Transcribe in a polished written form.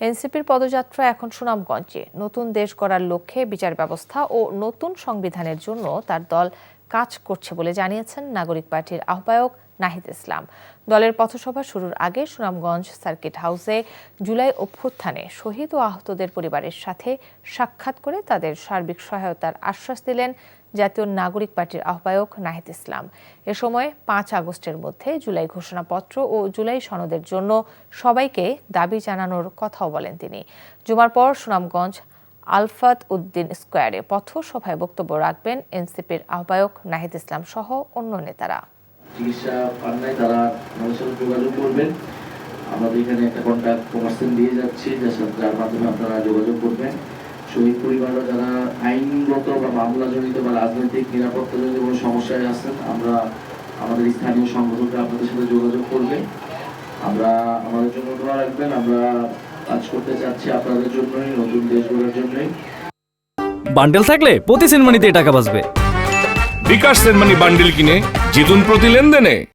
এনসিপির পদযাত্রা এখন সুনামগঞ্জে। নতুন দেশ গড়ার লক্ষ্যে বিচার ব্যবস্থা ও নতুন সংবিধানের জন্য তার দল কাজ করছে বলে জানিয়েছেন নাগরিক পার্টির আহ্বায়ক নাহিদ ইসলাম। দলের পথসভা শুরুর আগে সুনামগঞ্জ সার্কিট হাউসে জুলাই অভ্যুত্থানে শহীদ ও আহতদের পরিবারের সাথে সাক্ষাৎ করে তাদের সার্বিক সহায়তার আশ্বাস দিলেন জাতীয় নাগরিক পার্টির আহ্বায়ক নাহিদ ইসলাম। এ সময় 5 আগস্টের মধ্যে জুলাই ঘোষণাপত্র ও জুলাই সনদের জন্য সবাইকে দাবি জানানোর কথাও বলেন তিনি। জুমার পর সুনামগঞ্জ আলফাত উদ্দিন স্কোয়ারে পথসভায় বক্তব্য রাখবেন এনসিপির আহ্বায়ক নাহিদ ইসলাম সহ অন্য নেতারা। চিকিৎসা পান নাই তারা আমাদের সাথে যোগাযোগ করবেন। আমাদের এখানে একটা কন্ট্যাক্ট পারসন দিয়ে যাচ্ছি যার মাধ্যমে আপনারা যোগাযোগ করবেন। শহীদ পরিবাররা যারা আইনগত বা মামলাজনিত বা রাজনৈতিক নিরাপত্তাজনিত কোনো সমস্যায় আছেন, আমরা আমাদের স্থানীয় সংগঠনকে আপনাদের সাথে যোগাযোগ করবে। আমরা আমাদের জন্য দোয়া রাখবেন। আমরা কাজ করতে চাচ্ছি আপনাদের জন্যই, নতুন দেশ গড়ার জন্যই। বান্ডেল থাকলে প্রতি সেনমানিতে টাকা বাঁচবে। বিকাশ সেনমানি বান্ডেল কিনে জিতুন প্রতি লেনদেনে।